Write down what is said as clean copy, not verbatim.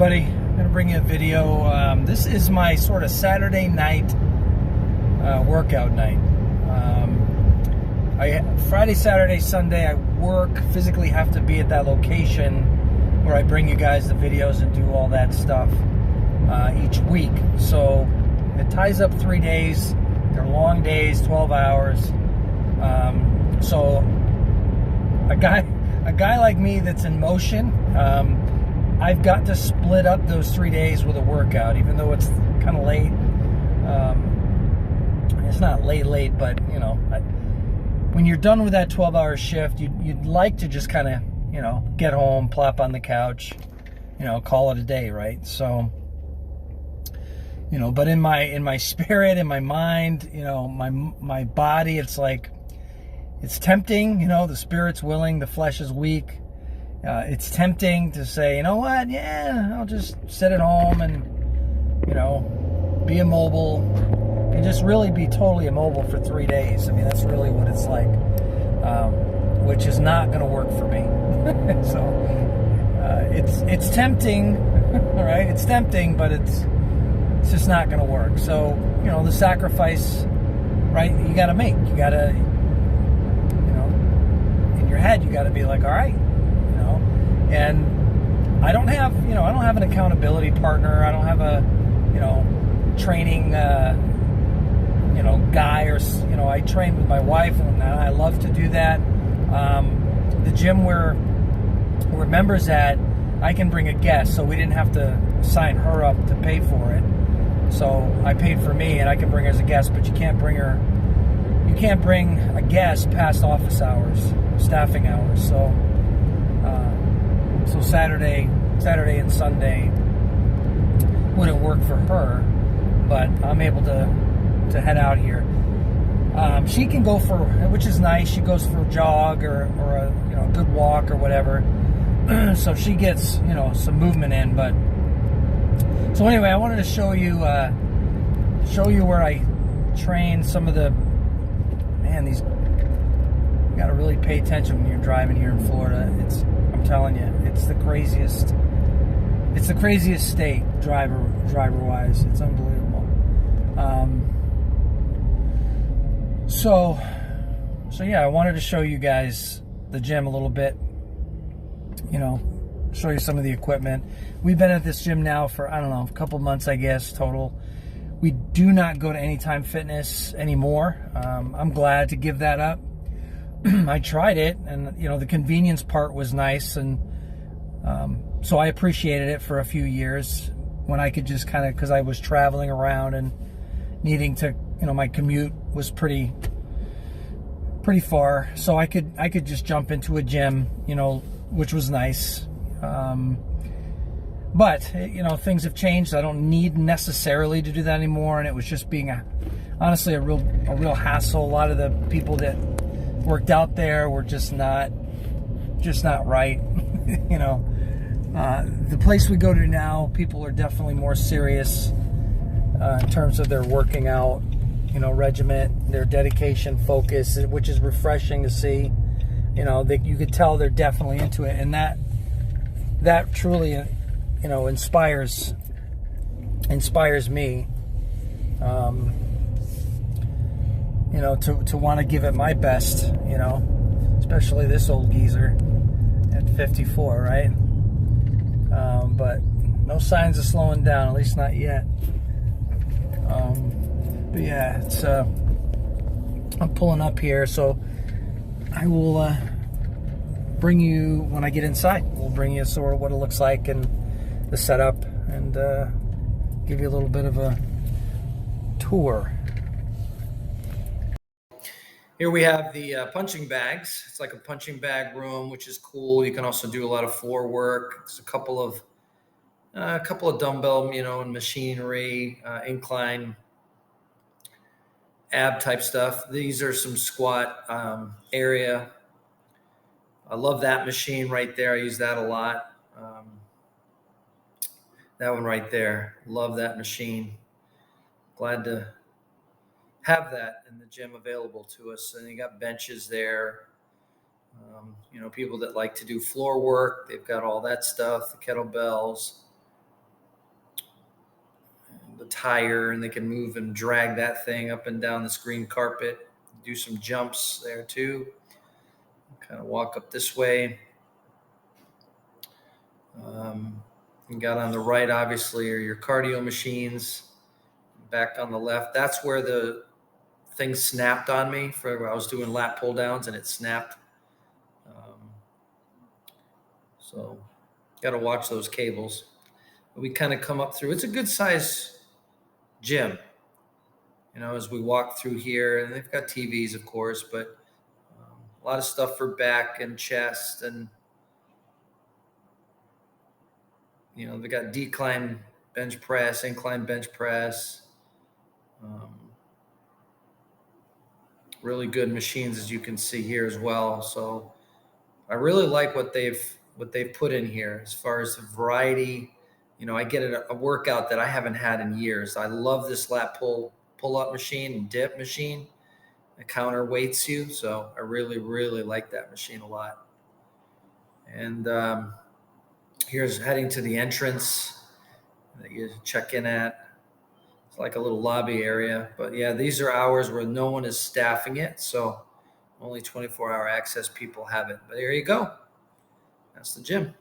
everybody. I'm going to bring you a video. This is my sort of Saturday night workout night. Friday, Saturday, Sunday, I work, physically have to be at that location where I bring you guys the videos and do all that stuff each week. So it ties up 3 days. They're long days, 12 hours. So a guy like me that's in motion, I've got to split up those 3 days with a workout, even though it's kind of late. It's not late, but you know, when you're done with that 12-hour shift, you'd like to just kind of, you know, get home, plop on the couch, you know, call it a day, right? So, you know, but in my spirit, in my mind, you know, my body, it's like, it's tempting, you know, the spirit's willing, the flesh is weak. It's tempting to say, you know what, yeah, I'll just sit at home and, you know, be immobile and just really be totally immobile for 3 days. I mean, that's really what it's like, which is not going to work for me. So it's tempting, all right? It's tempting, but it's just not going to work. So, you know, the sacrifice, right, you got to make. You got to, you know, in your head, you got to be like, all right. And I don't have an accountability partner. I don't have a, you know, training, you know, guy, or, you know, I train with my wife and I love to do that. The gym we're members at, I can bring a guest, so we didn't have to sign her up to pay for it. So I paid for me and I can bring her as a guest, but you can't bring a guest past office hours, staffing hours. So Saturday and Sunday wouldn't work for her, but I'm able to head out here. She can go for, which is nice, she goes for a jog or a, you know, good walk or whatever. So she gets, you know, some movement in. But so anyway, I wanted to show you where I train. Some of the, man, these, you got to really pay attention when you're driving here in Florida. I'm telling you, it's the craziest state driver-wise. It's unbelievable. So yeah, I wanted to show you guys the gym a little bit, you know, show you some of the equipment. We've been at this gym now for, I don't know, a couple months, I guess, total. We do not go to Anytime Fitness anymore. I'm glad to give that up. I tried it, and you know, the convenience part was nice, and so I appreciated it for a few years when I could just kind of, because I was traveling around and needing to, you know, my commute was pretty far, so I could just jump into a gym, you know, which was nice. But you know, things have changed. I don't need necessarily to do that anymore, and it was just being honestly a real hassle. A lot of the people that worked out there were just not right. You know, the place we go to now, people are definitely more serious in terms of their working out, you know, regiment, their dedication, focus, which is refreshing to see. You know, you could tell they're definitely into it, and that truly, you know, inspires me. You know, to want to give it my best, you know, especially this old geezer at 54, right? But no signs of slowing down, at least not yet. But yeah, it's I'm pulling up here, so I will bring you, when I get inside, we'll bring you sort of what it looks like and the setup, and give you a little bit of a tour. Here we have the punching bags. It's like a punching bag room, which is cool. You can also do a lot of floor work. There's a couple of dumbbell, you know, and machinery, incline, ab type stuff. These are some squat area. I love that machine right there. I use that a lot. That one right there. Love that machine. Glad to have that in the gym available to us. And you got benches there. You know, people that like to do floor work, they've got all that stuff, the kettlebells. the tire, and they can move and drag that thing up and down this green carpet. Do some jumps there too. Kind of walk up this way. You got on the right, obviously, are your cardio machines. Back on the left, that's where the thing snapped on me for I was doing lat pull downs and it snapped. So got to watch those cables. We kind of come up through. It's a good size gym, as we walk through here, and they've got TVs, of course, but a lot of stuff for back and chest, and they got decline bench press, incline bench press. Really good machines, as you can see here as well. So I really like what they've put in here as far as the variety. I get a workout that I haven't had in years. I love this lat pull-up machine and dip machine. It counterweights you, so I really, really like that machine a lot. And here's heading to the entrance that you check in at. It's like a little lobby area. But yeah, these are hours where no one is staffing it, so only 24-hour access people have it. But there you go. That's the gym.